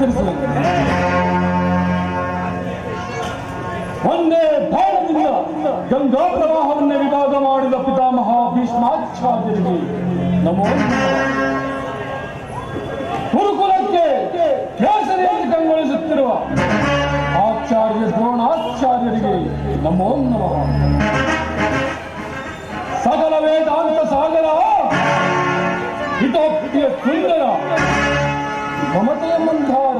ನಮಸ್ಕರಿಸುವುದು. ಒಂದೇ ಬಾಣದಿಂದ ಗಂಗಾ ಪ್ರವಾಹವನ್ನೇ ವಿಭಾಗ ಮಾಡಿದ ಪಿತಾಮಹ ಭೀಷ್ಮಾಚಾರ್ಯರಿಗೆ ನಮೋ. ಗುರುಕುಲಕ್ಕೆ ಕೇಸರಿಯಾಗಿ ಕಂಗೊಳಿಸುತ್ತಿರುವ ಆಚಾರ್ಯ ದ್ರೋಣಾಚಾರ್ಯರಿಗೆ ನಮೋ ನಮಃ. ಸಕಲ ವೇದಾಂತ ಸಾಗರ ಹಿತೋಕ್ತಿಯ ಸುಂದರ ಮಮತೆಯ ಮಂಧಾರ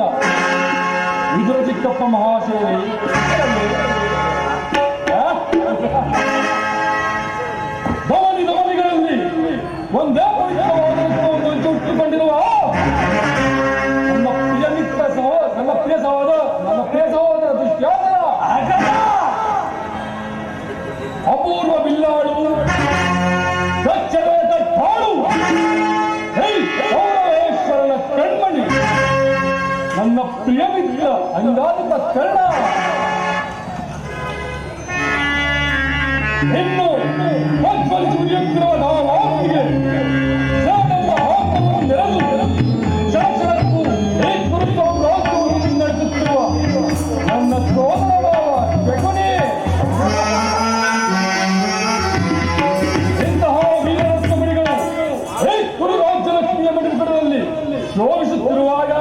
ವಿದುರ ಚಿಕ್ಕಪ್ಪ ಮಹಾಶಯ ಧಮನಿಗಳಲ್ಲಿ ಒಂದೇ ಪವಿತ್ರವಾದ ಹುಟ್ಟಿಕೊಂಡಿರುವ ನನ್ನ ಪ್ರಿಯ ಸಹೋದರ ದುಶ್ಯಾಸನ ಅಪೂರ್ವ ಬಿಲ್ಲಾಡು ದಕ್ಷಿಣದ ಠಾಳು ಸೌರವೇಶ್ವರನ ಕಣ್ಮಣಿ ನನ್ನ ಪ್ರಿಯ ಮಿತ್ರ ಅಂಗಾಧಿಕ ಕರ್ಣ ಇನ್ನು ಪ್ರಜ್ವಲಿಸುತ್ತಿರುವ ನಾವಾಪಿಗೆ ಶಾಲೆಯ ಹಾಕನ್ನು ನೆರೆದು ಶಾಸನಕ್ಕೂ ರಾಜ್ಯವನ್ನು ಮುನ್ನಡೆಸುತ್ತಿರುವ ನನ್ನ ಸೋದರ ಜಗನೇ ಇಂತಹ ವೀರರತ್ನ ಮಣಿಗಳು ಕುರು ರಾಜ್ಯಲಕ್ಷ್ಮಿಯ ಮಣಿಪುರದಲ್ಲಿ ಶೋಭಿಸುತ್ತಿರುವಾಗ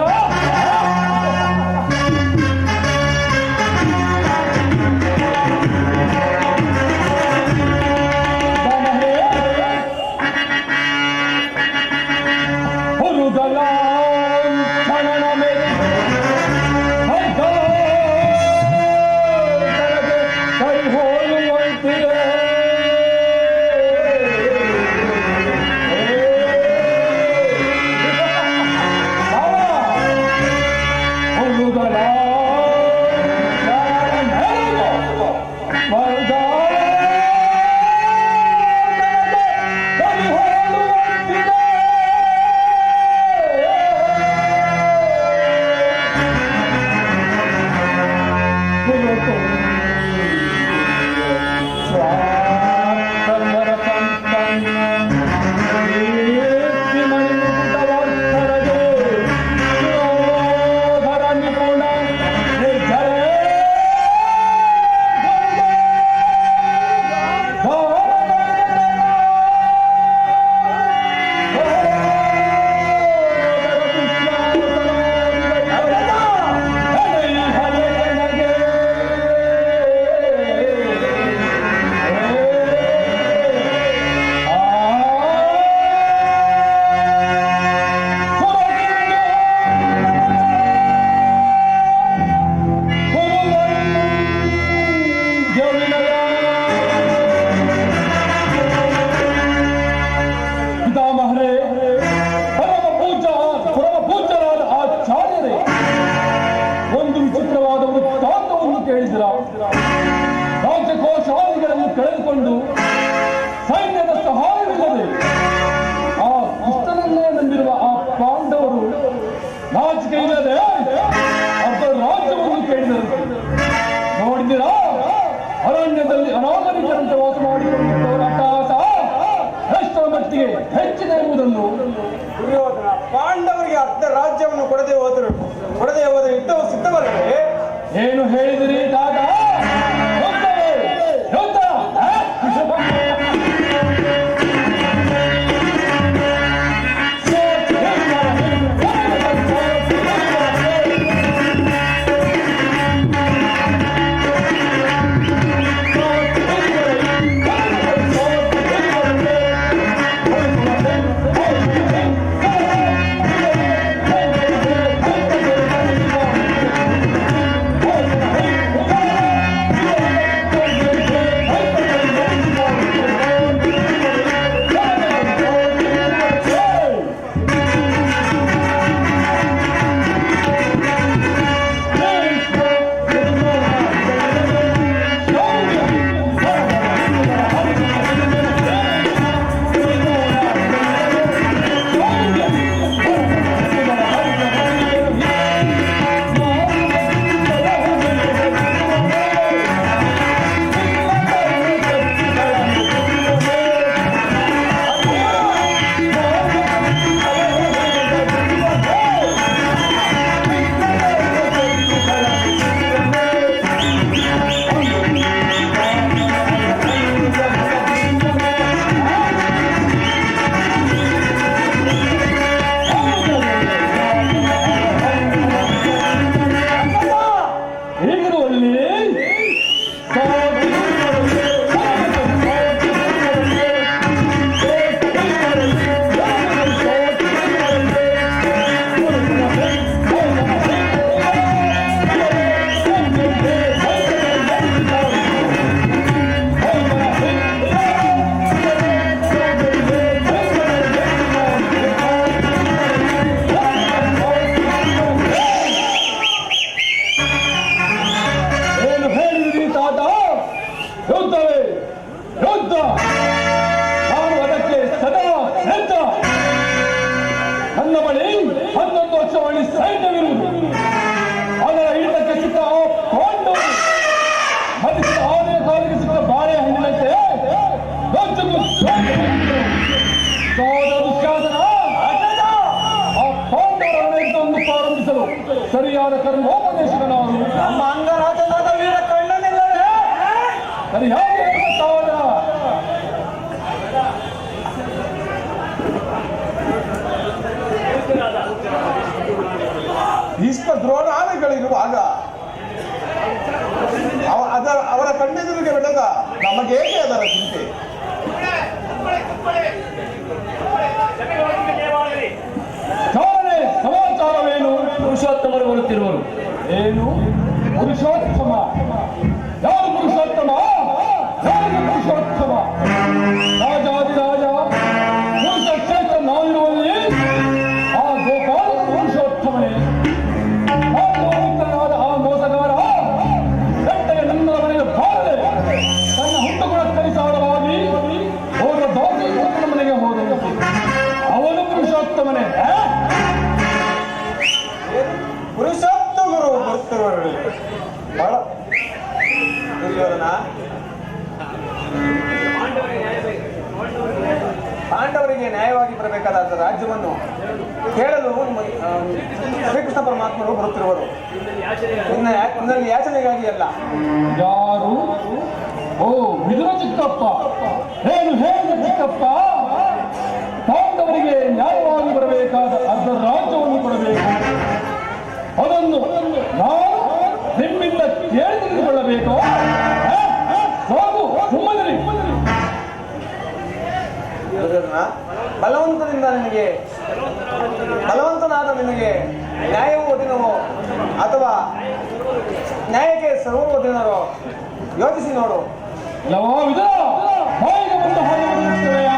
ರಾಜಕೋಶಾದಿಗಳನ್ನು ಕಳೆದುಕೊಂಡು ಸೈನ್ಯದ ಸಹಾಯವಿಲ್ಲದೆ ಆ ಕೃಷ್ಣನನ್ನೇ ನಂಬಿರುವ ಆ ಪಾಂಡವರು ನಾಚಿಕೆ ಇಲ್ಲದೆ ಅರ್ಧ ರಾಜ್ಯವನ್ನು ಕೇಳಿದರು. ನೋಡಿದಿರಾ, ಅರಣ್ಯದಲ್ಲಿ ಅನಾಗರಿಕರಂತೆ ವಾಸ ಮಾಡಿಕೊಂಡಿದ್ದವರ ಅಟ್ಟಹಾಸ ಎಷ್ಟರ ಮಟ್ಟಿಗೆ ಹೆಚ್ಚಿದೆ ಎಂಬುದನ್ನು ದುರ್ಯೋಧನ ಪಾಂಡವರಿಗೆ ಅರ್ಧ ರಾಜ್ಯವನ್ನು ಕೊಡದೆ ಹೋದರು ಯುದ್ಧವು ಸಿದ್ಧವಲ್ಲದೆ ಏನು ಹೇಳಿದಿರಿ ದಾಗ? ಭೀಷ್ಮ ದ್ರೋಣಾದಿಗಳಿರುವಾಗ ಅವರ ಕಣ್ಣೆದುರಿಗೆ ಬೆಳೆದ ನಮಗೇಕೆ ಅದರ ಚಿಂತೆ? ಸಮಾಚಾರವೇನು? ಪುರುಷೋತ್ತಮರು ಬರುತ್ತಿರುವರು. ಏನು ಪುರುಷೋತ್ತಮ? ಯಾರು ಪುರುಷೋತ್ತಮ? ಯಾರು ಪುರುಷೋತ್ತಮ? ರಾಜಾದಿರಾಜ ಪುರುಷ ಕ್ಷೇತ್ರ ನಾವಿರುವಲ್ಲಿ ಆ ಗೋಪಾಲ ಪುರುಷೋತ್ತಮನೇ. ಪಾಂಡವಪುತ್ರನಾದ ಆ ಮೋಸಗಾರ ಬೆಟ್ಟಗೆ ನನ್ನ ಮನೆಗೆ ಬಾರದೆ ತನ್ನ ಹುಟ್ಟುಗುಣಕ್ಕನುಸಾರವಾಗಿ ಅವರ ದೌರ್ಜನ್ಯ ಮನೆಗೆ ಹೋದಂತೆ ಅವನು ಪುರುಷೋತ್ತಮನೇ. ಪುರುಷೋತ್ತಮರು ಬರುತ್ತಿರುವರು. ಬಹಳ ದುರ್ಯೋಧನ, ಪಾಂಡವರಿಗೆ ನ್ಯಾಯವಾಗಿ ಬರಬೇಕಾದ ರಾಜ್ಯವನ್ನು ಕೇಳಲು ಶ್ರೀಕೃಷ್ಣ ಪರಮಾತ್ಮರು ಬರುತ್ತಿರುವರು. ನಿನ್ನಲ್ಲಿ ಯಾಚನೆಗಾಗಿ ಅಲ್ಲ. ಯಾರು? ಓ ವಿದುರ ಚಿಕ್ಕಪ್ಪ. ಏನು ಹೇಳಿದ ಚಿಕ್ಕಪ್ಪ? ಪಾಂಡವರಿಗೆ ನ್ಯಾಯವಾಗಿ ಬರಬೇಕಾದ ಅರ್ಧ ರಾಜ್ಯವನ್ನು ಕೊಡಬೇಕು. ಅದನ್ನು ನಾವು ನಿಮ್ಮಿಂದ ಕೇಳಿ ತಿಳಿದುಕೊಳ್ಳಬೇಕು. ಹೋಗು, ಸುಮ್ಮನಿರಿ. ಬಲವಂತನಾದ ನಿನಗೆ ನ್ಯಾಯವೂ ಒದಿನವೋ ಅಥವಾ ನ್ಯಾಯಕ್ಕೆ ಸರ್ವೂ ಒದಿನರೋ ಯೋಚಿಸಿ ನೋಡು. ಲವೋ ವಿದುರ, ಬಾಯಿಗೆ ಬಂದ ಹಾಗೆ ಬರುತ್ತವೆಯಾ?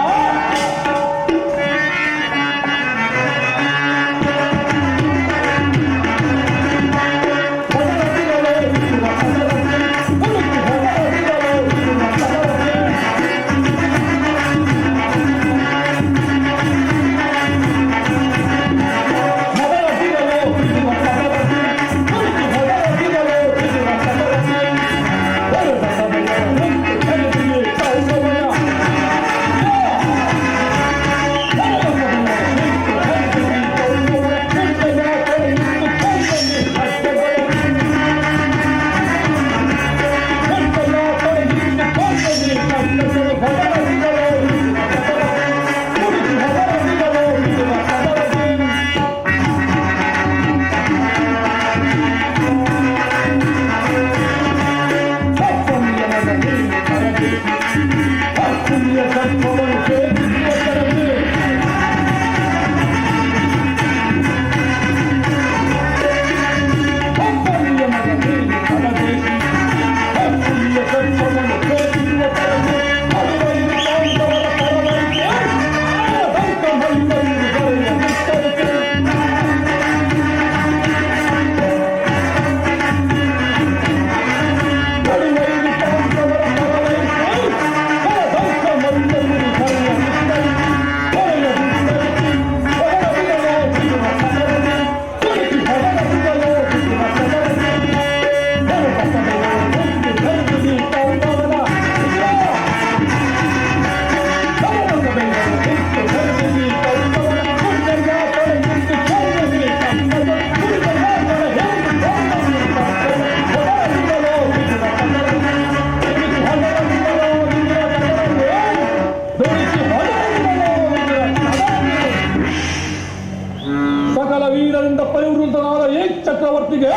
ಚಕ್ರವರ್ತಿಗೆ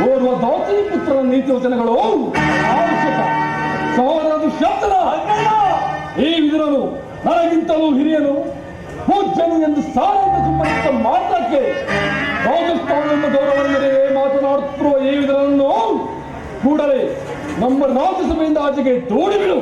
ಓರ್ವ ದಾಸಿ ಪುತ್ರನ ನೀತಿ ವಚನಗಳು ಅವಶ್ಯಕ. ಸಹೋದರ ದುಶ್ಯಾಸನ, ಈ ವಿದುರನು ನನಗಿಂತಲೂ ಹಿರಿಯನು, ಪೂಜ್ಯನು ಎಂದು ಸಾರಿಂದ ಸುಮ್ಮನಿದ್ದ ಮಾತ್ರಕ್ಕೆ ರಾಜಸ್ಥಾನದ ಗೌರವರಿಗೆ ಮಾತನಾಡುತ್ತಿರುವ ಈ ವಿದುರನನ್ನು ಕೂಡಲೇ ನಮ್ಮ ರಾಜ್ಯಸಭೆಯಿಂದ ಆಚೆಗೆ ದೂಡಿಬಿಡು.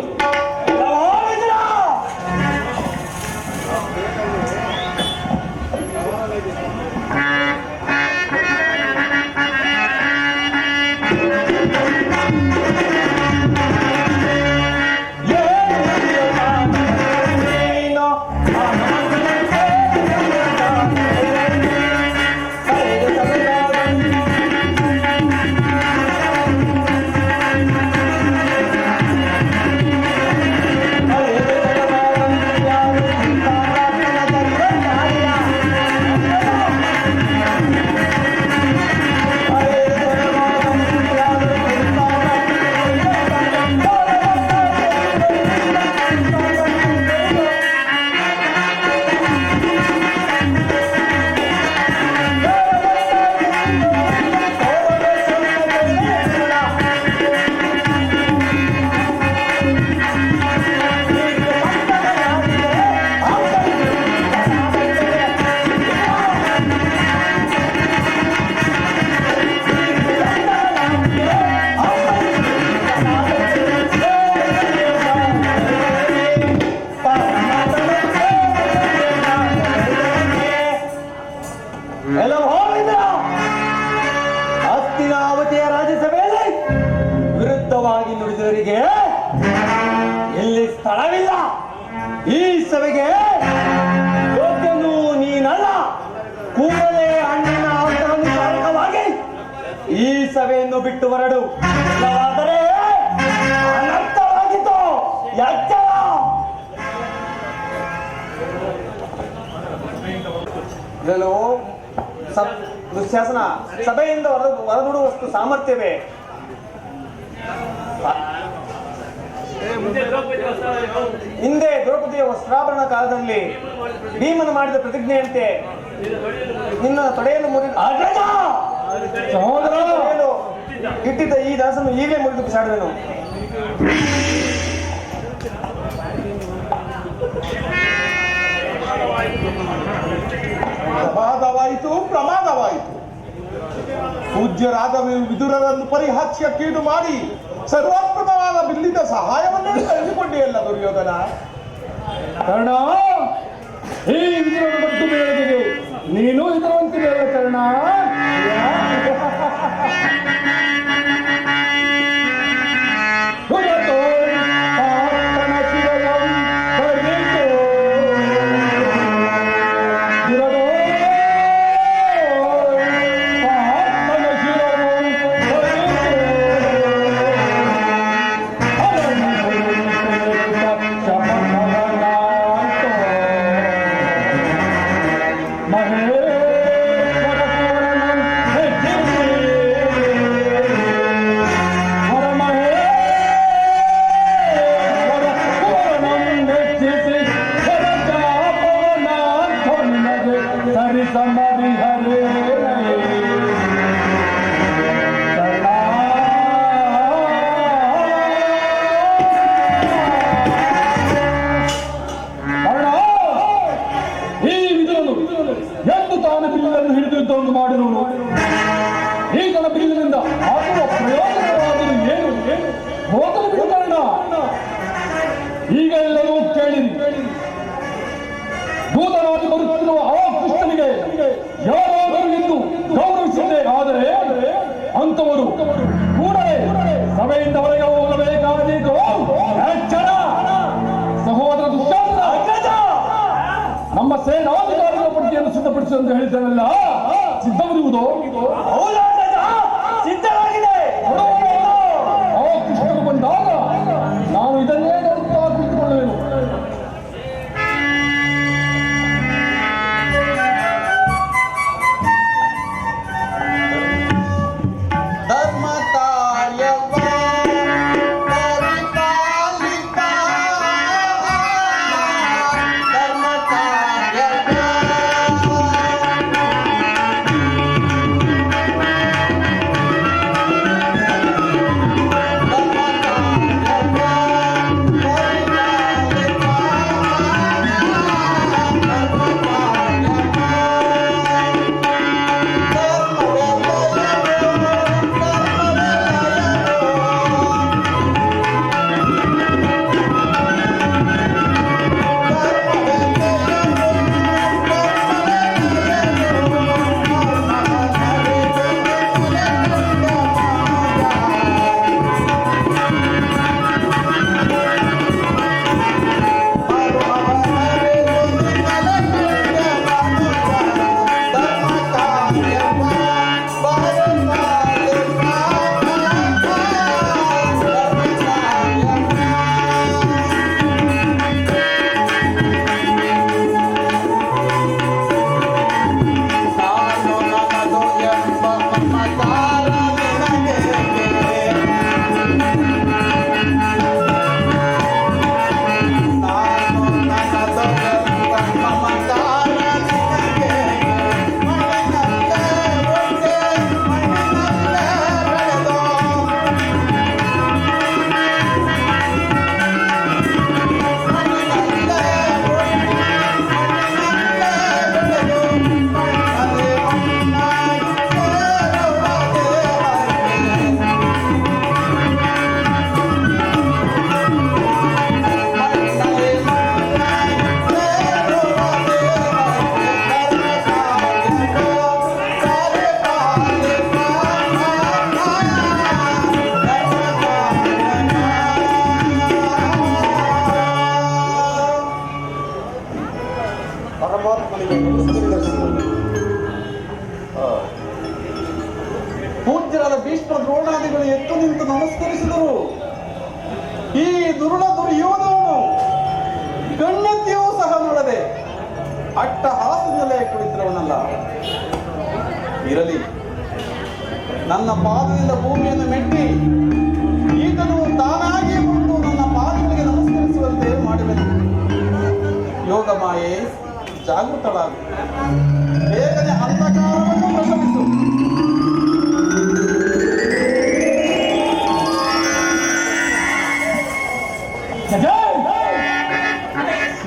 ಸಭೆಗೆ ಯೋಗ್ಯನು ನೀನಲ್ಲ. ಕೂಡಲೇ ಅಣ್ಣಿನ ಅಂತರವಾಗಿ ಈ ಸಭೆಯನ್ನು ಬಿಟ್ಟು ಹೊರಡು, ಇಲ್ಲವಾದರೆ ಅನರ್ಥವಾಗಿತ್ತು. ಎಚ್ಚರ. ಇದನ್ನು ದುಶ್ಯಾಸನ ಸಭೆಯಿಂದ ಹೊರದೂಡುವಷ್ಟು ಸಾಮರ್ಥ್ಯವೇ ಹಿಂದೆ ದ್ರೌಪದಿಯ ವಸ್ತ್ರಾಭರಣ ಕಾಲದಲ್ಲಿ ಭೀಮನು ಮಾಡಿದ ಪ್ರತಿಜ್ಞೆಯಂತೆ ನಿನ್ನ ತೊಡೆಯನ್ನು ಮುರಿದು ಇಟ್ಟಿದ್ದ ಈ ದಾಸನ್ನು ಈಗಲೇ ಮುರಿದು ಬಿಸಾಡುವೆನು. ಪ್ರಮಾದವಾಯಿತು. ಪೂಜ್ಯರಾದ ವಿದುರರನ್ನು ಪರಿಹಾಸ್ಯ ಕೀಡು ಮಾಡಿ ಸರ್ವೋತ್ಕೃತವಾದ ಬಿಲ್ಲಿದ ಸಹಾಯವನ್ನು ಕಳೆದುಕೊಂಡಿಯಲ್ಲ ದುರ್ಯೋಧನ. ಕರ್ಣ, ಈ ವಿದುರನ ಮತ್ತು ಮೇಳದಿಗೆ ನೀನು ಇದರಂತೆ ಬೇಡ ಕರ್ಣ. ಈತನ ಬಿಲ್ಲಿನಿಂದ ಆಗುವ ಪ್ರಯೋಜನವಾದರೂ ಏನು? ಹೋಗಲು ಬಿಡು ಕರ್ಣ. ಈಗ ಎಲ್ಲರೂ ಕೇಳಿರಿ. ದೂತರಾಗಿ ಬರುತ್ತಿರುವ ಆ ಕೃಷ್ಣನಿಗೆ ಯಾರಾದರೂ ಎಂದು ಗೌರವಿಸಿದ್ದೇ ಆದರೆ ಅಂತವರು ಕೂಡಲೇ ಸಭೆಯಿಂದ ಹೊರಗೆ ಹೋಗಬೇಕಾದೀತು. ಸಹೋದರ ದುಶ್ಯಾಸನ, ನಮ್ಮ ಸೇನಾಧಿಕಾರಿಗಳ ಪಟ್ಟಿಯನ್ನು ಸಿದ್ಧಪಡಿಸಿ ಅಂತ ಹೇಳಿದ್ದೇನಲ್ಲ, ಸಿದ್ಧವಿರುವುದು ಸಿದ್ಧವಾಗಿದೆ. ಆ ಕೃಷ್ಣನು ಬಂದಾಗ ನಾನು ಇದನ್ನೇ ನೋಡುತ್ತಾ ಕುಳಿತುಕೊಳ್ಳುವೆನು. ಪರಮಾತ್ಮನಿಗೆ ನಮಸ್ಕರಿಸಿದರು. ಪೂಜ್ಯರಾದ ಭೀಷ್ಮ ದ್ರೋಣಾದಿಗಳು ಎದ್ದು ನಿಂತು ನಮಸ್ಕರಿಸಿದರು. ಈ ದುರುಳ ದುರ್ಯೋಧನನು ಗಣ್ಯತೆಯೂ ಸಹ ನೋಡದೆ ಅಟ್ಟಹಾಸದಲ್ಲೇ ಕುಳಿತಿರುವನಲ್ಲ. ಇರಲಿ, ನನ್ನ ಪಾದದಿಂದ ಭೂಮಿಯನ್ನು ಮೆಟ್ಟಿ ಈತನು ತಾನಾಗಿ ಬಂದು ನನ್ನ ಪಾದಗಳಿಗೆ ನಮಸ್ಕರಿಸುವಂತೆ ಮಾಡುವೆನು. ಯೋಗ ಮಾಯೆ ಜಾಗೃತಳಾಗು, ಬೇಗನೆ ಅಂಧಕಾರವನ್ನು ಪ್ರಶಮಿಸು.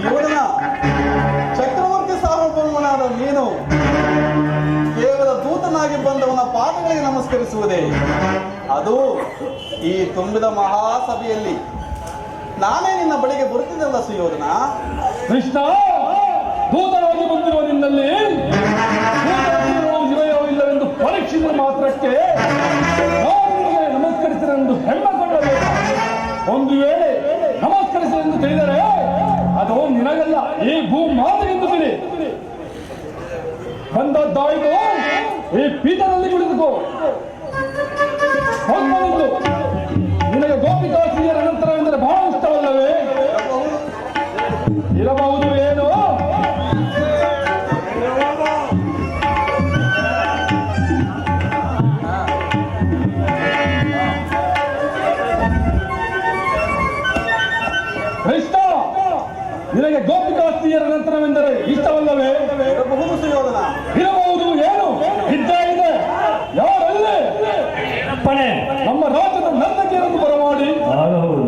ಯೋಧನ ಚಕ್ರವರ್ತಿ ಸಾರ್ವಭೌಮನಾದ ನೀನು ಕೇವಲ ದೂತನಾಗಿ ಬಂದವನ ಪಾದಗಳಿಗೆ ನಮಸ್ಕರಿಸುವುದೇ? ಅದು ಈ ತುಂಬಿದ ಮಹಾಸಭೆಯಲ್ಲಿ ನಾನೇ ನಿನ್ನ ಬಳಿಗೆ ಬರುತ್ತಿದ್ದಲ್ಲ ಸುಯೋಧನ. ಕೃಷ್ಣ, ದೂತರಾಗಿ ಬಂದಿರುವ ನಿನ್ನಲ್ಲಿ ಇವೆಯೋ ಇಲ್ಲವೆಂದು ಪರೀಕ್ಷಿಸಿದ ಮಾತ್ರಕ್ಕೆ ನಾನು ನಿನಗೆ ನಮಸ್ಕರಿಸಿರೆಂದು ಹೆಮ್ಮೆ ಕೊಳ್ಳಬೇಕು. ಒಂದು ವೇಳೆ ನಮಸ್ಕರಿಸಲೆಂದು ತಿಳಿದರೆ ಅದು ನಿನಗಲ್ಲ, ಈ ಭೂಮಾತೆಗೆಂದು ತಿಳಿ. ಬಂದದ್ದಾಯಿತು, ಈ ಪೀಠದಲ್ಲಿ ಕುಳಿತುಕೋ. ಹೊಂದಲಿದ್ದು ನಿನಗೆ ಗೋಪಿಕಾಸ್ತ್ರೀಯರ ಅನಂತರವೆಂದರೆ ಬಹಳ ಇಷ್ಟವಲ್ಲವೇ? ಇರಬಹುದು ಏನು? ಕೃಷ್ಣ, ನಿನಗೆ ಗೋಪಿಕಾಸ್ತ್ರೀಯರ ನಂತರವೆಂದರೆ ಇಷ್ಟವಲ್ಲವೇ? ಇರಬಹುದು ಸುಯೋಧನ. ಇರಬಹುದು ಏನು? ಇದ್ದೇ ಇದೆ. ಯಾರಲ್ಲೇ ಪಣೆ ನಮ್ಮ ರಾಜ್ಯದ ನರ್ತಕಿಯರನ್ನು ಬರಮಾಡಿ ಆಗಬಹುದು.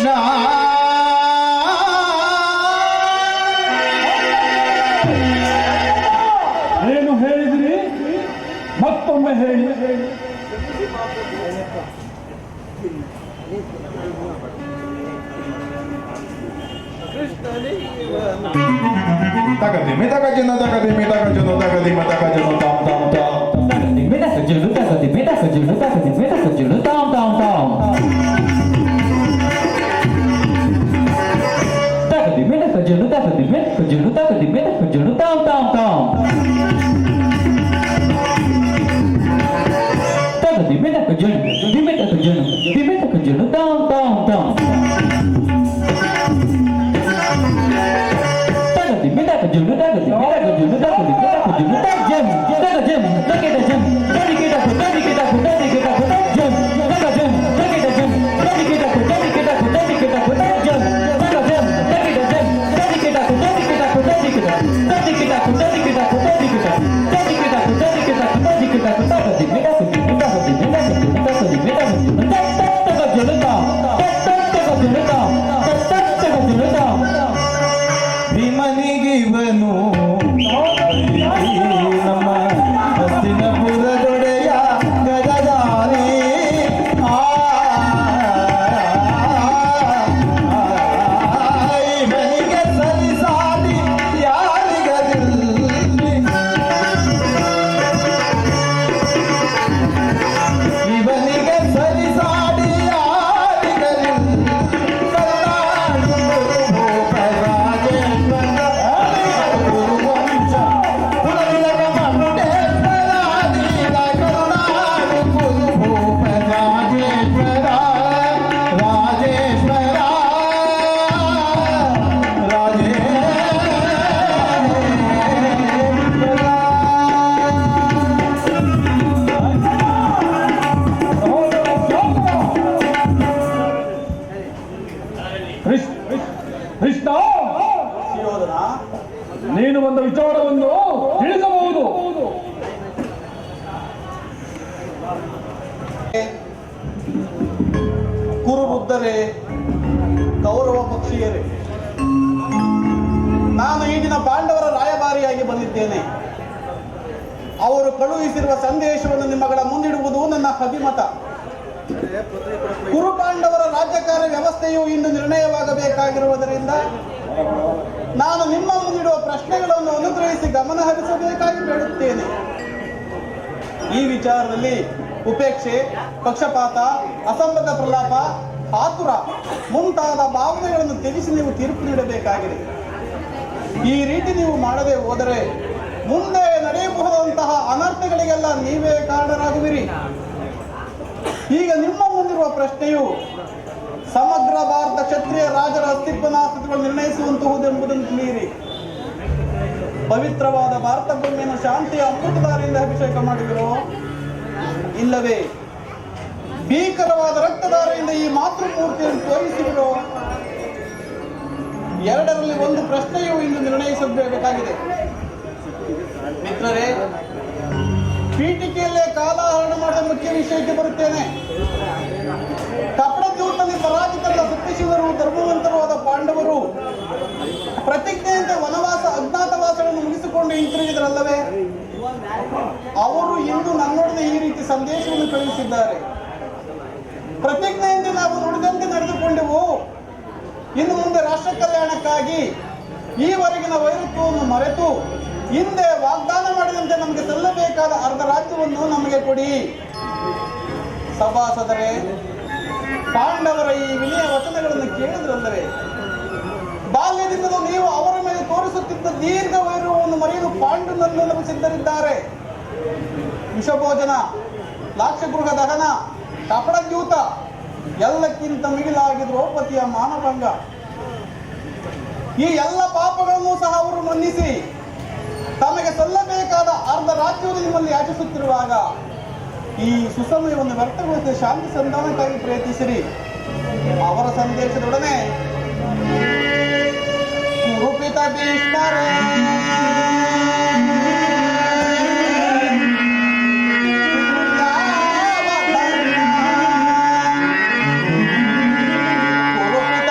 ಕೃಷ್ಣ ಏನು ಹೇಳಿದ್ರಿ? ಮತ್ತೊಮ್ಮೆ ಹೇಳಿ. ತಗದಿಮಿ ತಗಜಿನ ತಗದಿಮಿ ತಗಜನು ತಗದಿಮ ತಗಜನು ತಾಮ್ ತಾಮ್ ತಾಮ್ Takadimme takajunu takadimme takajunu takadimme takajunu tam tam tam. Takadimme takajunu takadimme takajunu takadimme takajunu tam tam tam. Takadimme takajunu dimme takajunu tam tam tam. Takadimme takajunu takadimme takajunu takadimme takajunu tam jam takajam takeda jam takeda takeda takeda jam takajam takeda jam takeda takeda takeda jam takajam takeda jam takeda takeda takeda takeda ಭೀಮನಿಗಿವನು ನಮ್ಮ ಹಸ್ತಿನಪುರದೊಡೆಯ ಗಜಧಾರಿ ಇವನಿಗೆ ಸರಿಸಾಟಿ ಯಾರಿಗದಿಲ್ಲಿ ಇವನಿಗೆ ಸರಿಸಾಟಿ ಯಾರಿಗದಿಲ್ಲಿ ಕೃಷ್ಣ, ಸುಯೋಧನ, ನೀನು ಒಂದು ವಿಚಾರವನ್ನು ತಿಳಿಸಬಹುದು. ಕುರುಬುದ್ಧರೇ, ಕೌರವ ಪಕ್ಷೀಯರೇ, ನಾನು ಈ ದಿನ ಪಾಂಡವರ ರಾಯಭಾರಿಯಾಗಿ ಬಂದಿದ್ದೇನೆ. ಅವರು ಕಳುಹಿಸಿರುವ ಸಂದೇಶವನ್ನು ನಿಮ್ಮಗಳ ಮುಂದಿಡುವುದು ನನ್ನ ಅಭಿಮತ. ಕುರು ಪಾಂಡವರ ರಾಜ್ಯಕಾರ್ಯ ವ್ಯವಸ್ಥೆಯು ಇಂದು ನಿರ್ಣಯವಾಗಬೇಕಾಗಿರುವುದರಿಂದ ನಾನು ನಿಮ್ಮ ಮುಂದಿಡುವ ಪ್ರಶ್ನೆಗಳನ್ನು ಅನುಗ್ರಹಿಸಿ ಗಮನ ಹರಿಸಬೇಕಾಗಿ ಬೇಡುತ್ತೇನೆ. ಈ ವಿಚಾರದಲ್ಲಿ ಉಪೇಕ್ಷೆ, ಪಕ್ಷಪಾತ, ಅಸಂಬದ್ಧ ಪ್ರಲಾಪ, ಆತುರ ಮುಂತಾದ ಭಾವನೆಗಳನ್ನು ತ್ಯಜಿಸಿ ನೀವು ತೀರ್ಪು ನೀಡಬೇಕಾಗಿದೆ. ಈ ರೀತಿ ನೀವು ಮಾಡದೆ ಹೋದರೆ ಮುಂದೆ ನಡೆಯಬಹುದಂತಹ ಅನರ್ಥಗಳಿಗೆಲ್ಲ ನೀವೇ ಕಾರಣರಾಗುವಿರಿ. ಈಗ ನಿಮ್ಮ ಮುಂದಿರುವ ಪ್ರಶ್ನೆಯು ಸಮಗ್ರ ಭಾರತ ಕ್ಷತ್ರಿಯ ರಾಜರ ಅಸ್ತಿತ್ವನಾಸ್ತಿತ್ವಗಳು ನಿರ್ಣಯಿಸುವಂತಹುದೆಂಬುದನ್ನು ತಿಳಿಯಿರಿ. ಪವಿತ್ರವಾದ ಭಾರತ ಭೂಮಿಯನ್ನು ಶಾಂತಿಯ ಅಮೃತಧಾರೆಯಿಂದ ಅಭಿಷೇಕ ಮಾಡಿದರೋ ಇಲ್ಲವೇ ಭೀಕರವಾದ ರಕ್ತಧಾರೆಯಿಂದ ಈ ಮಾತೃಮೂರ್ತಿಯನ್ನು ತೋರಿಸಿದರೋ? ಎರಡರಲ್ಲಿ ಒಂದು ಪ್ರಶ್ನೆಯು ಇಂದು ನಿರ್ಣಯಿಸಬೇಕಾಗಿದೆ. ಮಿತ್ರರೇ, ಪೀಠಿಕೆಯಲ್ಲೇ ಕಾಲಹರಣ ಮಾಡಿದ ಮುಖ್ಯ ವಿಷಯಕ್ಕೆ ಬರುತ್ತೇನೆ. ಕಪಟದ್ಯೂತದಲ್ಲಿ ಪರಾಜಿತರಲ್ಲ ಸತ್ಯಶೀಲರು, ಧರ್ಮವಂತರು ಆದ ಪಾಂಡವರು ಪ್ರತಿಜ್ಞೆಯಂತೆ ವನವಾಸ ಅಜ್ಞಾತವಾಸಗಳನ್ನು ಮುಗಿಸಿಕೊಂಡು ಹಿಂತಿರುಗಿದರಲ್ಲವೇ? ಅವರು ಇಂದು ನನ್ನೊಡನೆ ಈ ರೀತಿ ಸಂದೇಶವನ್ನು ಕಳುಹಿಸಿದ್ದಾರೆ. ಪ್ರತಿಜ್ಞೆಯಂತೆ ನಾವು ನುಡಿದಂತೆ ನಡೆದುಕೊಂಡೆವು. ಇನ್ನು ಮುಂದೆ ರಾಷ್ಟ್ರ ಕಲ್ಯಾಣಕ್ಕಾಗಿ ಈವರೆಗಿನ ವೈರತ್ವವನ್ನು ಮರೆತು ಹಿಂದೆ ವಾಗ್ದಾನ ಮಾಡಿದಂತೆ ನಮಗೆ ಸಲ್ಲಬೇಕಾದ ಅರ್ಧ ರಾಜ್ಯವನ್ನು ನಮಗೆ ಕೊಡಿ. ಸಭಾಸದರೇ, ಪಾಂಡವರ ಈ ವಿನಯ ವಚನಗಳನ್ನು ಕೇಳಿದ್ರಲ್ಲವೇ? ಬಾಲ್ಯದಿಂದಲೂ ನೀವು ಅವರ ಮೇಲೆ ತೋರಿಸುತ್ತಿದ್ದ ದೀರ್ಘ ವೈರವನ್ನು ಮರೆಯಲು ಪಾಂಡುನನ್ನು ಸಿದ್ಧರಿದ್ದಾರೆ. ವಿಷಭೋಜನ, ಲಾಕ್ಷಗೃಹ ದಹನ, ಕಪಟದ್ಯೂತ, ಎಲ್ಲಕ್ಕಿಂತ ಮಿಗಿಲಾಗಿ ದ್ರೌಪದಿಯ ಮಾನಭಂಗ, ಈ ಎಲ್ಲ ಪಾಪಗಳನ್ನು ಸಹ ಅವರು ಮನ್ನಿಸಿ ತಮಗೆ ಸಲ್ಲಬೇಕಾದ ಅರ್ಧ ರಾಜ್ಯವನ್ನು ನಿಮ್ಮಲ್ಲಿ ಯಾಚಿಸುತ್ತಿರುವಾಗ ಈ ಸುಸಮಯವನ್ನು ವ್ಯರ್ಥಗೊಳಿಸಿ ಶಾಂತಿ ಸಂಧಾನಕ್ಕಾಗಿ ಪ್ರಯತ್ನಿಸಿರಿ. ಅವರ ಸಂದೇಶದೊಡನೆ ಕುರುಪಿತ ಭೀಷ್ಮರೇ, ಕುರುಪಿತ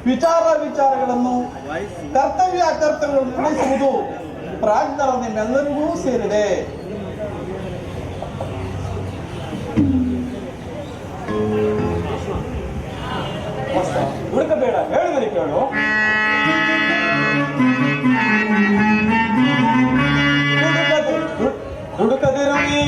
ವಿಚಾರಗಳನ್ನು ಕರ್ತವ್ಯ ಅಕರ್ತವ್ಯಗಳನ್ನು ನಿರ್ಣಯಿಸುವುದು ಪ್ರಾಜ್ಞರ ನಿಮ್ಮೆಲ್ಲರಿಗೂ ಸೇರಿದೆ. ಹುಡುಕಬೇಡ, ಹೇಳಿದರೆ ಕೇಳು. ಹುಡುಕದಿರುವಿ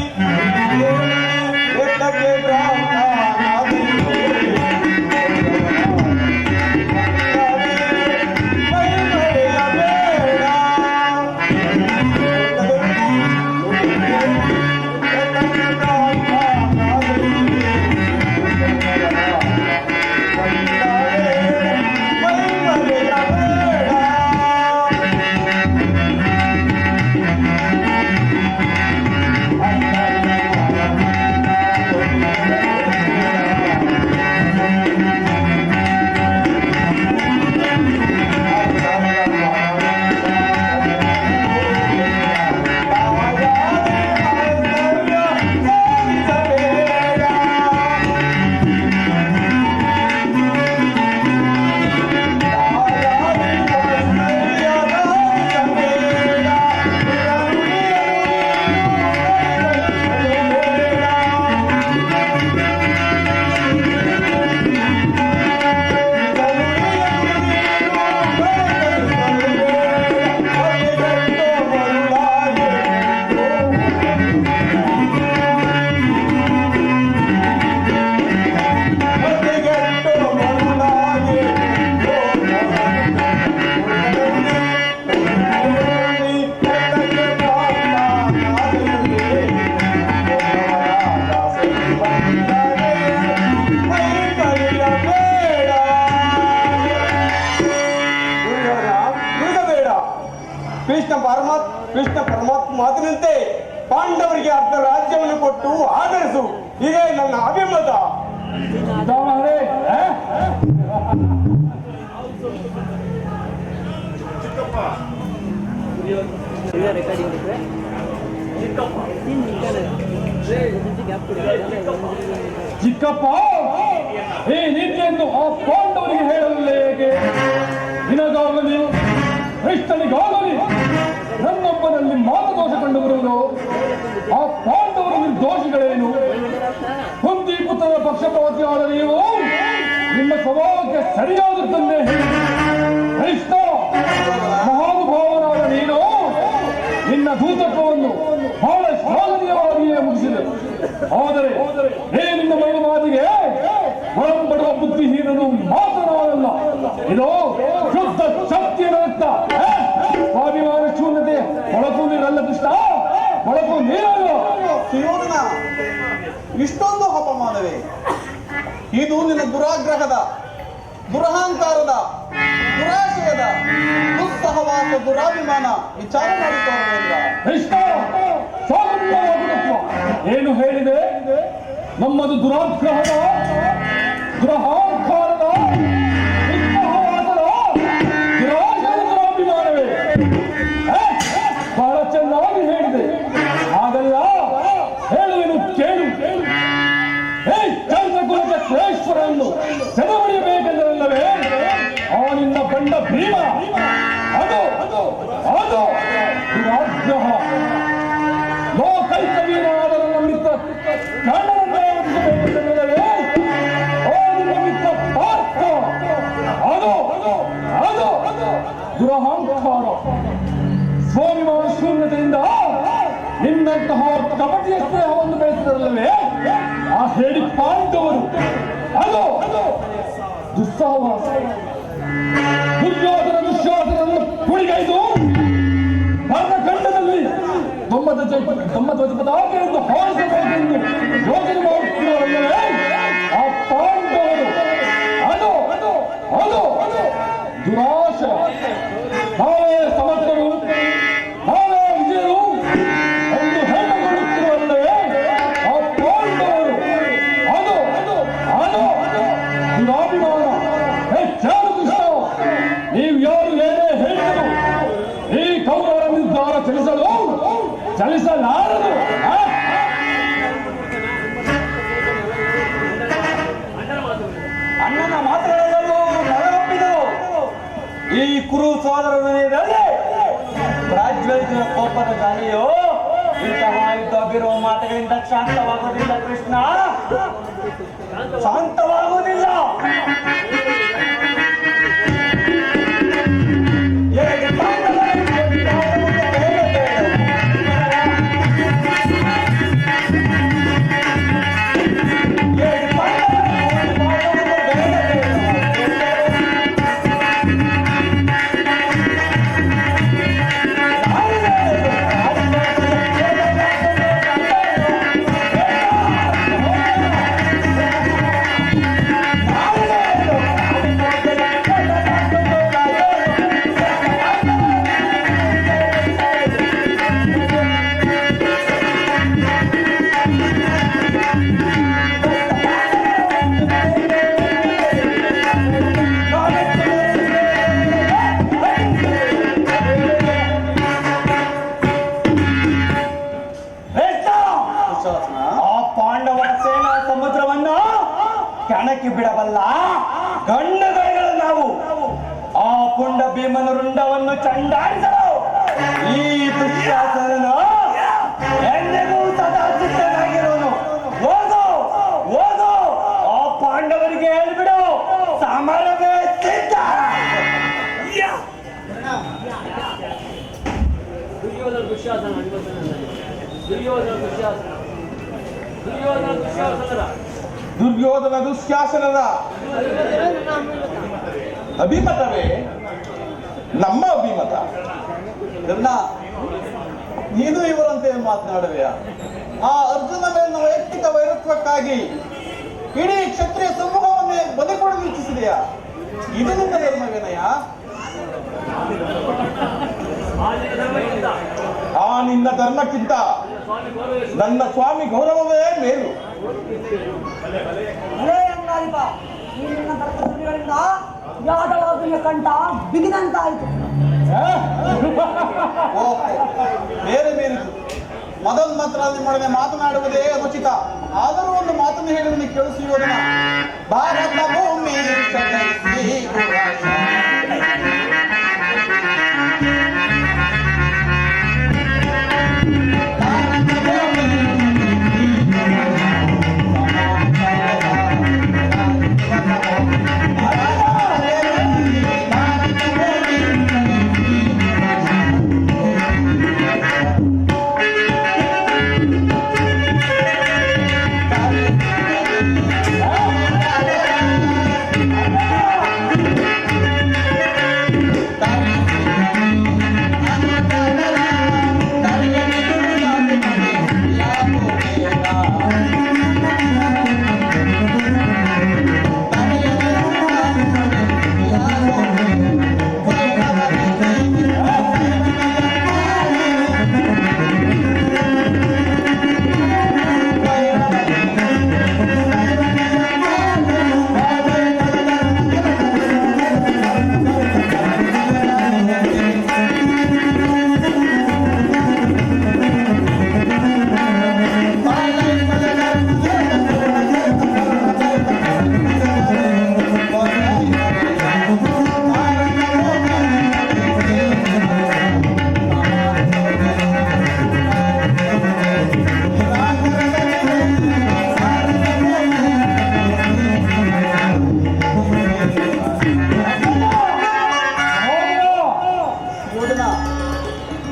ಕೃಷ್ಣ ಪರಮಾತ್ಮ ಮಾತಿನಂತೆ ಪಾಂಡವರಿಗೆ ಅರ್ಧ ರಾಜ್ಯವನ್ನು ಕೊಟ್ಟು ಆಧರಿಸು. ಇದೇ ನನ್ನ ಅಭಿಮತ. ಚಿಕ್ಕಪ್ಪ, ಈ ನೀತಿಯನ್ನು ಆ ಪಾಂಡವರಿಗೆ ಹೇಳಲಿಲ್ಲ ಹೇಗೆ? ನಿನಗಾಗಲಿ ಕೃಷ್ಣನಿಗಾಗಲಿ ನನ್ನೊಬ್ಬನಲ್ಲಿ ಮಾತದೋಷ ಕಂಡು ಬರುವುದು. ಆ ಪಾಂಡವರ ನಿರ್ದೋಷಗಳೇನು? ಕುಂತಿ ಪುತ್ರರ ಪಕ್ಷಪಾತಿಯಾದ ನೀವು ನಿಮ್ಮ ಸ್ವಭಾವಕ್ಕೆ ಸರಿಯಾದದ್ದನ್ನೇ ಹೇಳಿ. ಕೃಷ್ಣ, ಮಹಾನುಭಾವನಾದ ನೀನು ನಿನ್ನ ದೂತತ್ವವನ್ನು ಬಹಳ ಶ್ಲಾಘನೀಯವಾಗಿಯೇ ಮುಗಿಸಿದೆ. ಆದರೆ ನಿನ್ನ ಮೈನ ಮಾತಿಗೆ ಒಳಂಬಡುವ ಬುದ್ಧಿಹೀನನು ಮಾತನಾಡಲ್ಲ. ಇದು ಶುದ್ಧ ಶಕ್ತಿಯ ರಕ್ತ. ಸ್ವಾಭಿಮಾನ ಶೂನ್ಯತೆ ಒಳಕು ನೀರಲ್ಲ ದುಷ್ಟ, ಒಳಕು ನೀರಲ್ಲ. ಸುಯೋಧನ, ಇಷ್ಟೊಂದು ಅಪಮಾನವೇ? ಇದು ನಿನ್ನ ದುರಾಗ್ರಹದ, ದುರಹಂಕಾರದ, ದುರಾಶಯದ, ದುಸ್ಸಹವಾಸ, ದುರಾಭಿಮಾನ. ವಿಚಾರ ಮಾಡಿಕೊಳ್ಳುವುದಿಲ್ಲ. ಕೃಷ್ಣ, ಏನು ಹೇಳಿದೆ? ನಮ್ಮದು ದುರಾಗ್ರಹದ, ದುರಹಂಕಾರದ, ದುರಾಭಿಮಾನವೇ? ಬಹಳ ಚೆನ್ನಾಗಿ ಹೇಳಿದೆ. ಹಾಗಲ್ಲ, ಹೇಳುವೆನು ಕೇಳು. ಚಂದ್ರಕುಲದ ಶ್ರೇಷ್ಠರನ್ನು ಸೆರೆಮಡಿಯಬೇಕೆಂದರಲ್ಲವೇ ಆ ನಿನ್ನ ಬಂಡ ಭೀಮ? ಅದು ದುರಾಗ್ರಹ. ಲೋಕೈಕವೀನಾದರೂ ನಮ್ಮಿತ್ತ ಕಣ್ಣನನ್ನೇ ಒದಿಸಬೇಕೆಂದರಲ್ಲವೇ ಆ ನಿನ್ನ ಮಿತ್ರ ಪಾರ್ಥ? ಅದು ದುರಹಂಕಾರ. ಸ್ವಾಭಿಮಾನ ಶೂನ್ಯತೆಯಿಂದ ನಿನ್ನಂತಹ ಕಪಟಿಯ ಸ್ನೇಹವನ್ನು ಬೆಳೆಸಿದರಲ್ಲವೇ ಆ ಹೇಳಿ ಪಾಂಡವರು? ಅದು ದುಸ್ಸಹವಾಸ. ದುರ್ಯೋಧನ ದುಶ್ಯಾಸನನ್ನು ಕುಳಿಗೈದು ಭರತಖಂಡದಲ್ಲಿ ತಮ್ಮ ಧ್ವಜಪದಾಕೆಯನ್ನು ಹಾರಿಸಬೇಕೆಂದು ಯೋಚನೆ ಮಾಡುತ್ತಿರುವಲ್ಲವೇ ಆ ಪಾಂಡವರು? ಅದು ದುರಾಶ. ನಾವೇ ಸಮರ್ಥರು, ನಾವೇ ವಿಜಯರು ಎಂದು ಹೆಮ್ಮಗೊಳ್ಳುತ್ತಿರುವಲ್ಲವೇ ಆ ಪಾಂಡವರು? ಅದು ದುರಾಭಿಮಾನ. ಹೆಚ್ಚಾದ ದುಷ್ಟ. ನೀವು ಯಾರು ಏನೇ ಹೇಳಿದರು ಈ ಕೌರವರ ನಿರ್ಧಾರ ಚಲಿಸಲಾರದು. ಅಣ್ಣನ ಮಾತುಗಳಲ್ಲೂ ಮನಗಪ್ಪಿದರು. ಪ್ರಜ್ವಲಿಸುವ ಕೋಪದ ಗಾಳಿಯೋ ಇಂತಹ ಯುದ್ಧ ಬಿರುವ ಮಾತುಗಳಿಂದ ಶಾಂತವಾಗುವುದಿಲ್ಲ ಕೃಷ್ಣ, ಶಾಂತವಾಗುವುದಿಲ್ಲ. ಕೆಣಕಿ ಬಿಡಬಲ್ಲ ಗಂಡುಗಳು ನಾವು. ಆ ಪುಂಡ ಭೀಮನ ರುಂಡವನ್ನು ಚಂಡಾಡಿಸಲು ಈ ದುಶ್ಯಾಸನನು ಎಂದಿಗೂ ಸದಾ ಸಿದ್ಧನಾಗಿರೋನು. ಹೋಗು ಹೋಗು, ಆ ಪಾಂಡವರಿಗೆ ಹೇಳ್ಬಿಡು ಸಮರವೇ ಸಿದ್ಧ. ದುರ್ಯೋಧನ ದುಶ್ಯಾಸನದ ಅಭಿಮತವೇ ನಮ್ಮ ಅಭಿಮತ. ಕರ್ಣ, ನೀನು ಇವರಂತೆ ಮಾತನಾಡುವೆಯ? ಆ ಅರ್ಜುನ ಮೇಲಿನ ವೈಯಕ್ತಿಕ ವೈರತ್ವಕ್ಕಾಗಿ ಇಡೀ ಕ್ಷತ್ರಿಯ ಸಮೂಹವನ್ನೇ ಬದುಕೊಡಲು ಇಚ್ಛಿಸಿದೆಯಾ? ಇದು ನಿನ್ನ ಧರ್ಮವೇನಯ್ಯ? ಆ ನಿನ್ನ ಧರ್ಮಕ್ಕಿಂತ ನನ್ನ ಸ್ವಾಮಿ ಗೌರವವೇ ಮೇಲು. ಯಾದವಾದಿಯ ಕಂಠ ಬಿಗಿದಂತಾಯಿತು. ಬೇರೆ ಬೇರಿತು ಮೊದಲು ಮಾತ್ರ ಮಾಡದೆ ಮಾತನಾಡುವುದೇ ಅನುಚಿತ. ಆದರೂ ಒಂದು ಮಾತನ್ನು ಹೇಳುವುದನ್ನು ಕೇಳಿಸುವುದನ್ನ ಭಾರತ ಭೂಮಿ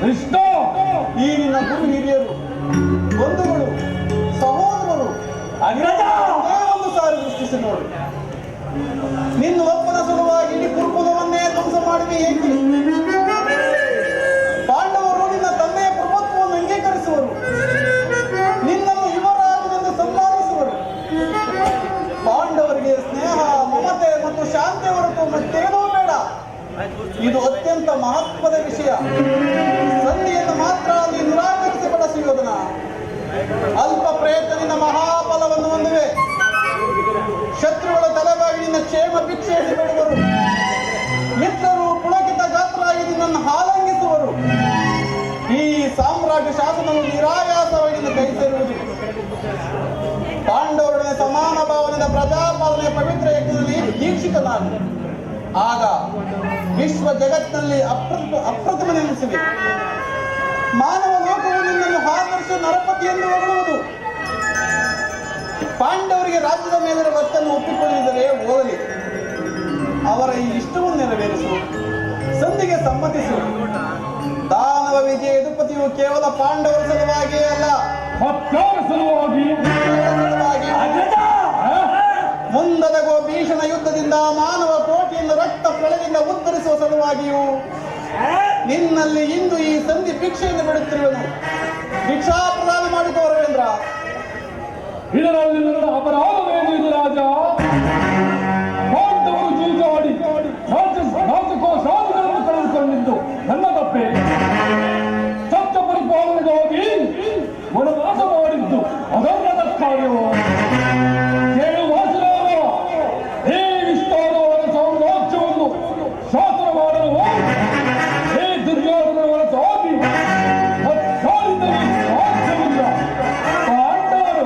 ವಿಷ್ಣು, ಈ ನಿನ್ನ ಗುರು ಹಿರಿಯರು, ಬಂಧುಗಳು, ಸಹೋದರರು ಒಂದೇ ಒಂದು ಸಾರಿ ದೃಷ್ಟಿಸಿ ನೋಡು. ನಿನ್ನ ಒಪ್ಪದ ಸಲುವಾಗಿ ಇಡೀ ಕುರುಕುಲವನ್ನೇ ಧ್ವಂಸ ಮಾಡಿದೆ ಏಕೆ? ಪಾಂಡವರು ನಿನ್ನ ತಂದೆಯ ಪ್ರಭುತ್ವವನ್ನು ಅಂಗೀಕರಿಸುವರು, ನಿನ್ನನ್ನು ಯುವರಾಜನೆಂದು ಸನ್ಮಾನಿಸುವರು. ಪಾಂಡವರಿಗೆ ಸ್ನೇಹ, ಮಮತೆ ಮತ್ತು ಶಾಂತಿ ಹೊರತು ಮತ್ತೇನೂ ಬೇಡ. ಇದು ಅತ್ಯಂತ ಮಹತ್ವದ ವಿಷಯ. ಸಂಧಿಯನ್ನು ಮಾತ್ರ ಅಲ್ಲಿ ನಿರಾಕರಿಸಿ ಬಳಸುವುದನ್ನ ಅಲ್ಪ ಪ್ರಯತ್ನದಿಂದ ಮಹಾಫಲವನ್ನು ಹೊಂದಿವೆ. ಶತ್ರುಗಳ ತಲೆಬಾಗಿ ನಿನ್ನ ಕ್ಷೇಮ ಭಿಕ್ಷೆಯಲ್ಲಿ ಬಿಡುವರು. ಮಿತ್ರರು ಪುಳಕಿತ ಗಾತ್ರರಾಗಿ ನಿನ್ನನ್ನು ಹಾಲಂಗಿಸುವರು. ಈ ಸಾಮ್ರಾಜ್ಯ ಶಾಸನವು ನಿರಾಯಾಸವಾಗಿ ನಿನ್ನ ಕೈ ಸೇರುವುದು. ಪಾಂಡವರೊಡನೆ ಸಮಾನ ಭಾವನೆಯ ಪ್ರಜಾಪಾಲನೆಯ ಪವಿತ್ರ ಯಜ್ಞದಲ್ಲಿ ದೀಕ್ಷಿತನಾಗು. ಆಗ ವಿಶ್ವ ಜಗತ್ತಿನಲ್ಲಿ ಅಪ್ರತಿಮ ನೆನೆಸಿದೆ. ಮಾನವ ಲೋಕವು ನಿನ್ನನ್ನು ಆದರ್ಶ ನರಪತಿ ಎಂದು ಹೊಗಳುವುದು. ಪಾಂಡವರಿಗೆ ರಾಜ್ಯದ ಮೇಲಿನ ಒತ್ತನ್ನು ಒಪ್ಪಿಕೊಳ್ಳಿದರೆ ಓದಲಿ, ಅವರ ಈ ಇಷ್ಟವನ್ನು ನೆರವೇರಿಸು, ಸಂಧಿಗೆ ಸಮ್ಮತಿಸು. ದಾನವ ವಿಜಯ ಯದುಪತಿಯು ಕೇವಲ ಪಾಂಡವರ ಸಲುವಾಗಿಯೇ ಅಲ್ಲ, ಮತ್ತಾರ ಸಲುವಾಗಿ ಮುಂದದಗೋ ಭೀಷಣ ಯುದ್ಧದಿಂದ ಮಾನವ ಕೋಟಿಯನ್ನು ರಕ್ತ ಪ್ರಳಯದಿಂದ ಉದ್ಧರಿಸುವ ಸಲುವಾಗಿಯೂ ನಿನ್ನಲ್ಲಿ ಇಂದು ಈ ಸಂಧಿ ಭಿಕ್ಷೆಯನ್ನು ಬಿಡುತ್ತಿರುವನು. ಭಿಕ್ಷಾ ಪ್ರದಾನ ಮಾಡಿಕೋ ರವೀಂದ್ರ. ಇದರಲ್ಲಿ ನನ್ನ ಅಪರಾಧವೇನು ಇದು ರಾಜ? ಪಾಂಡವರು ಜೂಜಾಡಿ ರಾಜಕೋಶಾದಿಗಳನ್ನು ಕಳೆದುಕೊಂಡಿದ್ದು ನನ್ನ ತಪ್ಪೆ. ಸತ್ಯ ಪರಿಪಾಲನೆಗಾಗಿ ವನವಾಸ ಮಾಡಿದ್ದು ಅದರ್ಮದ ಕಾರ್ಯವು. ಈ ವಿಸ್ತಾರವಾದ ಸಾಮ್ರಾಜ್ಯವನ್ನು ಶಾಸನ ಮಾಡಲು ಈ ದುರ್ಯೋಧನ ಹೊರತಾಗಿ ಸಾಧ್ಯವಿಲ್ಲ. ಪಾಂಡವರು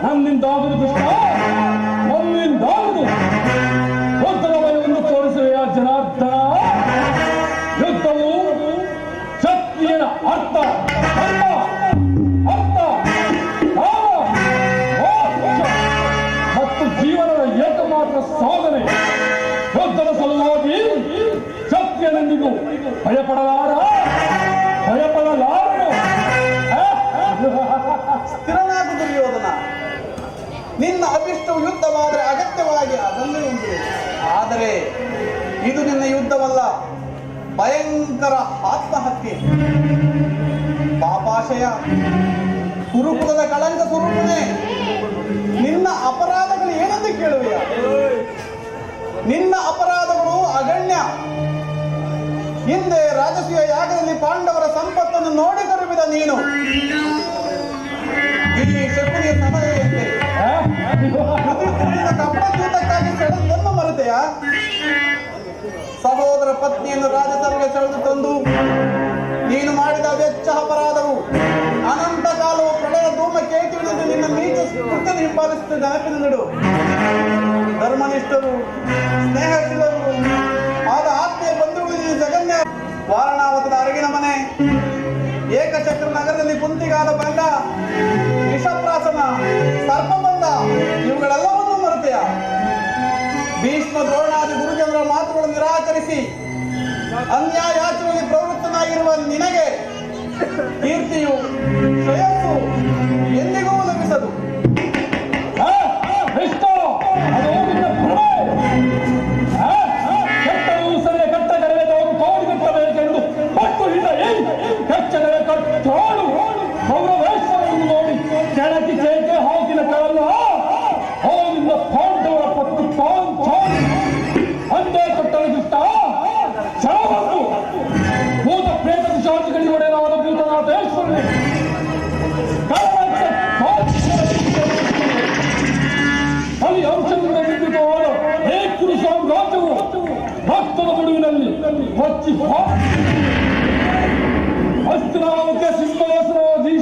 ನನ್ನಿಂದಾಗುವುದು ಕೃಷ್ಣ, ನನ್ನಿಂದಾಗುವುದು. ಯುದ್ಧದ ಭಯವನ್ನು ತೋರಿಸುವೆಯ ಜನಾರ್ದನ? ಯುದ್ಧವು ಶಕ್ತಿಯ ಅರ್ಥ, ಧರ್ಮ, ಅರ್ಥ, ಕಾಮ, ಮೋಕ್ಷ ಮತ್ತು ಜೀವನದ ಏಕಮಾತ್ರ ಸಾಧನೆ. ಯುದ್ಧದ ಸಲುವಾಗಿ ಶಕ್ತಿಯನೆಂದಿಗೂ ಭಯಪಡಲಾರನು. ಸ್ಥಿರನಾಗು ದುರ್ಯೋಧನ. ನಿನ್ನ ಅಭಿಷ್ಟವು ಯುದ್ಧವಾದರೆ ಅಗತ್ಯವಾಗಿ ಅದನ್ನೇ ಉಂಟು. ಆದರೆ ಇದು ನಿನ್ನ ಯುದ್ಧವಲ್ಲ, ಭಯಂಕರ ಆತ್ಮಹತ್ಯೆ. ಪಾಪಾಶಯ, ಕುರುಕುಲದ ಕಳಂಕ ಸ್ವರೂಪನೇ, ನಿನ್ನ ಅಪರಾಧಗಳು ಏನೆಂದು ಕೇಳುವೆಯ? ನಿನ್ನ ಅಪರಾಧಗಳು ಅಗಣ್ಯ. ಹಿಂದೆ ರಾಜಸೂಯ ಯಾಗದಲ್ಲಿ ಪಾಂಡವರ ಸಂಪತ್ತನ್ನು ನೋಡಿ ಕರುಬಿದ ನೀನು ಈ ಶಕುನಿಯ ಸಭೆಯಂತೆ ಕಪಟದ್ಯೂತಕ್ಕಾಗಿ ಸೆಳೆದನ್ನು ಮರೆತೆಯ? ಸಹೋದರ ಪತ್ನಿಯನ್ನು ರಾಜಸಭೆಗೆ ಸೆಳೆದು ತಂದು ನೀನು ಮಾಡಿದ ವೆಚ್ಚ ಅಪರಾಧವು ಅನಂತ ಕಾಲವು ಪ್ರಳಯ ಧೂಮಕೇತುವಿನಂತೆ ನಿನ್ನ ನೀಚ ಕೃತ್ಯದ ಹಿಂಬಾಲಿಸುತ್ತಿದ್ದ ನೆನಪಿನಲ್ಲಿಡು. ಧರ್ಮನಿಷ್ಠರು, ಸ್ನೇಹಶೀಲರು ಆದ ಆತ್ಮೀಯ ಬಂಧುಗಳು ಜಗನ್ಯ ವಾರಣಾವತದ ಅರಗಿನ ಮನೆ, ಏಕಚಕ್ರ ನಗರದಲ್ಲಿ ಕುಂತಿಗಾದ ಬಂಡ, ವಿಷಪ್ರಾಸನ, ಸರ್ಪಬಂಧ ಇವುಗಳೆಲ್ಲವನ್ನೂ ಮರೆತೆಯ? ಭೀಷ್ಮ ದ್ರೋಣಾದಿ ಗುರುಜನರ ಮಾತುಗಳನ್ನು ನಿರಾಕರಿಸಿ ಅನ್ಯಾಯಾಚನೆಯಲ್ಲಿ ಪ್ರವೃತ್ತನಾಗಿರುವ ನಿನಗೆ ಕೀರ್ತಿಯು ಶ್ರೇಯಸ್ಸು ಎಂದಿಗೂ ಲಭಿಸದು. ಕೆಳಕ್ಕೆ ಜಯಕ್ಕೆ ಹೋಗಿನ ಕಳಲ್ಲ ಹೋಗಿಂದ ಪಾಂಡವರ ಪತ್ತು ಅಂದೇ ಕೊಟ್ಟಲು ದುಷ್ಟ ಚಾವತ್ತು ಭೂತ ಪ್ರೇತ ಶಾಂತಿಗಳಿಗೆ ಒಡೆಯಲಾದ ಭೂತನಾಥೇಶ್ವರನೇ ಅಲ್ಲಿ ಅಂಶದಿಂದ ನಿರ್ಮಿತವಾದ ಏಕುರು ಸಾಮ್ರಾಜ್ಯವು ರಕ್ತದ ಬಿಡುವಿನಲ್ಲಿ ಹೊಚ್ಚಿ ಹಸ್ತಿನಾಮಕ್ಕೆ ಸಿಂಹಾಸನವಾದಿ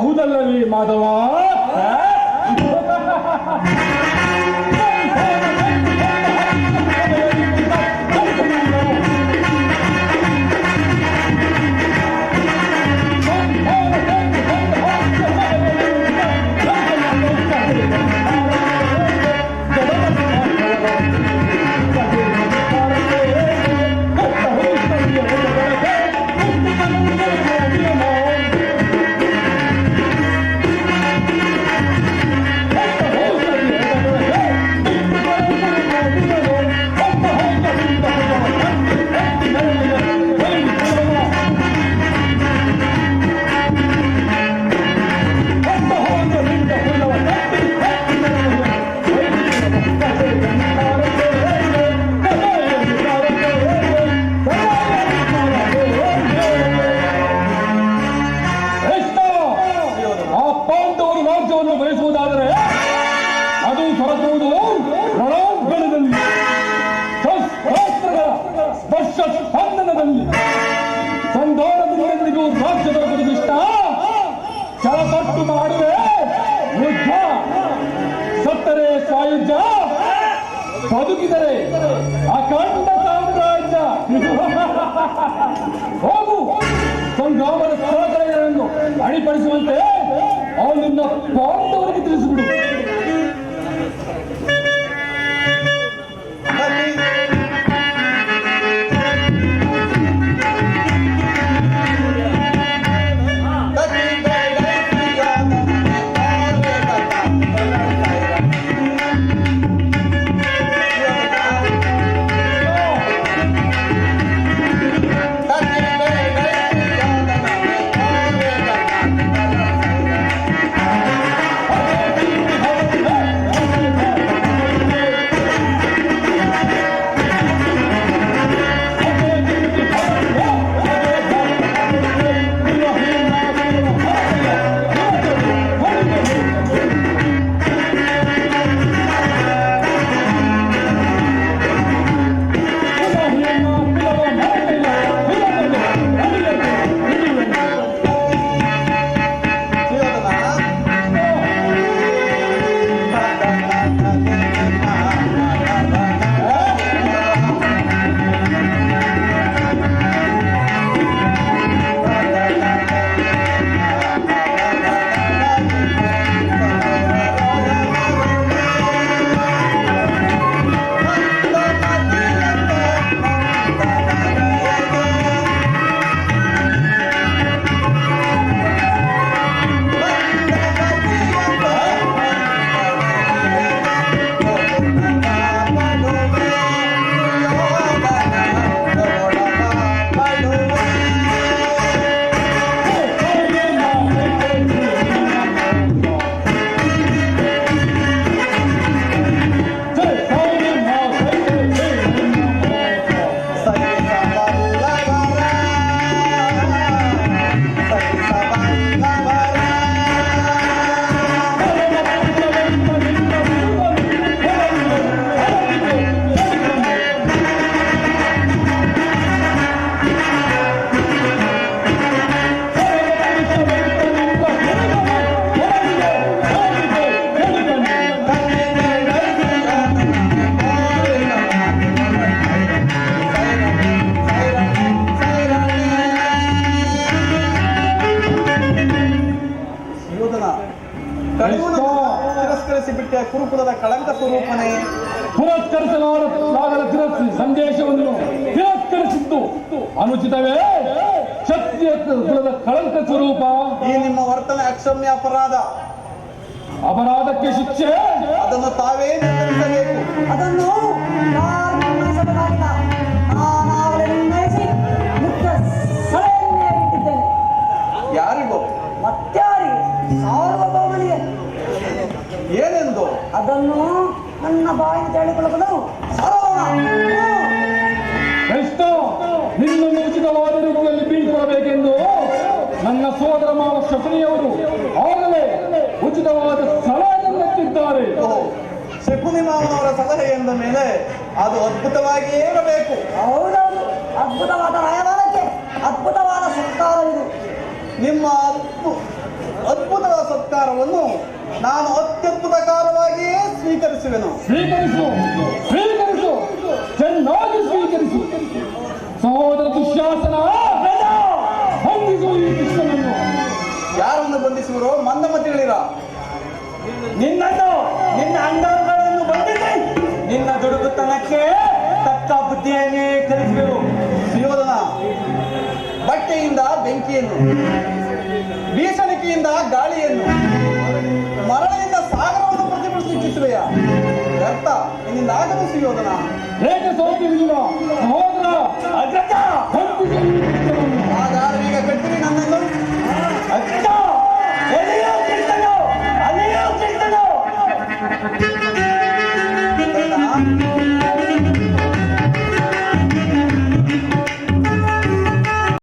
ಹೌದಲ್ಲವೇ ಮಾಧವ? ಬಯಸುವುದಾದರೆ ಅದು ದೊರಕುವುದು ರಣಾಂಗಣದಲ್ಲಿ, ಶಸ್ತ್ರಾಸ್ತ್ರಗಳ ಸ್ಪರ್ಶ ಸ್ಪಂದನದಲ್ಲಿ. ಸಂಧಾನದಿಂದೆಂದಿಗೂ ರಾಜ್ಯ ದೊರಕುವುದು ಇಷ್ಟ. ಛಲಪಟ್ಟು ಮಾಡುವೆ ಯುದ್ಧ, ಸತ್ತರೆ ಸಾಯುಜ್ಯ, ಬದುಕಿದರೆ ಅಖಂಡ ಸಾಮ್ರಾಜ್ಯ. ಹೋಗು, ಸಂಗ್ರಾಮದ ಸ್ಥಳಗಳನ್ನು ಅಣಿಪಡಿಸುವಂತೆ ಅವನನ್ನ ಪಾಂಡವರಿಗೆ ತಿಳಿಸಿಬಿಡು. ತಿರಸ್ಕರಿಸಿಬಿಟ್ಟ ಕುರುಕುಲದ ಕಳಂಕ ಸ್ವರೂಪನೇ. ಪುರಸ್ಕರಿಸಲಾಗದ ಸಂದೇಶವನ್ನು ನಮಸ್ಕರಿಸಿದ್ದು ಅನುಚಿತವೇ? ಕ್ಷತ್ರಿಯ ಕುಲದ ಕಳಂಕ ಸ್ವರೂಪ. ಈ ನಿಮ್ಮ ವರ್ತನೆ ಅಕ್ಷಮ್ಯ ಅಪರಾಧ. ಅಪರಾಧಕ್ಕೆ ಶಿಕ್ಷೆ ಅದನ್ನು ತಾವೇ ನಿರ್ಧರಿಸಬೇಕು. ಅದನ್ನು ಯಾರು ನಿರ್ಣಯಿಸಬೇಕಾಗಿಲ್ಲ. ನಾನಾಗಲೇ ನಿರ್ಣಯಿಸಿ ಮುಖ್ಯ ಸಲಹೆಯನ್ನೇ ಬಿಟ್ಟಿದ್ದೇನೆ. ಯಾರಿಗೋ? ಮತ್ಯಾರಿಗೆ? ಸಾರ್ವಭೌಮನಿಗೆ. ಏನೆಂದು? ಅದನ್ನು ನನ್ನ ಬಾಯಿಂದ ಹೇಳಿಕೊಳ್ಳಬಹುದು. ಕೃಷ್ಣ, ನಿನ್ನನ್ನು ಉಚಿತವಾದ ರೂಪದಲ್ಲಿ ಬೀಳ್ಕೊಡಬೇಕೆಂದು ನನ್ನ ಸೋದರ ಮಾವ ಶಕುನಿಯವರು ಆಗಲೇ ಉಚಿತವಾದ ಸಲಹೆಯನ್ನೆತ್ತಿದ್ದಾರೆ. ಶಕುನಿ ಮಾವನವರ ಸಲಹೆ ಎಂದ ಮೇಲೆ ಅದು ಅದ್ಭುತವಾಗಿಯೇ ಇರಬೇಕು. ಹೌದೌದು, ಅದ್ಭುತವಾದ ರಾಯಭಾರಕ್ಕೆ ಅದ್ಭುತವಾದ ಸರ್ಕಾರವಿದು. ನಿಮ್ಮ ಅದ್ಭುತವಾದ ಸತ್ಕಾರವನ್ನು ನಾನು ಅತ್ಯದ್ಭುತಕಾರವಾಗಿಯೇ ಸ್ವೀಕರಿಸುವೆನು. ಸ್ವೀಕರಿಸು, ಸ್ವೀಕರಿಸು, ಚೆನ್ನಾಗಿ ಸ್ವೀಕರಿಸು. ಸಹೋದರ ದುಶ್ಯಾಸನ, ಬಂಧಿಸು ಈ ಕೃಷ್ಣನನ್ನು. ಯಾರನ್ನು ಬಂಧಿಸುವರೋ ಮಂದಮತಿಗಳಿರ. ನಿನ್ನನ್ನು ನಿನ್ನ ಅಂಗಾಂಗಗಳನ್ನು ಬಂಧಿಸಿ ನಿನ್ನ ದುಡುಕುತನಕ್ಕೆ ತಕ್ಕ ಬುದ್ಧಿಯನ್ನೇ ಕಲಿಸುವೆವು. ಸುಯೋಧನ, ಬಟ್ಟೆಯಿಂದ ಬೆಂಕಿಯನ್ನು, ಬೀಸಣಿಕೆಯಿಂದ ಗಾಳಿಯನ್ನು, ಮರಳಿನಿಂದ ಸಾಗರವನ್ನು ಪ್ರತಿಭಟಿಸುವೆಯ ವ್ಯರ್ಥ. ನಿನ್ನಿಂದ ಆಗದು ಸುಯೋಧನ. ಏಕೆ ಸೋತಿರುವುದಿಲ್ಲ ಸಹೋದರ? ಅಗ್ರಜ, ಬಂಧಿಸು ಈ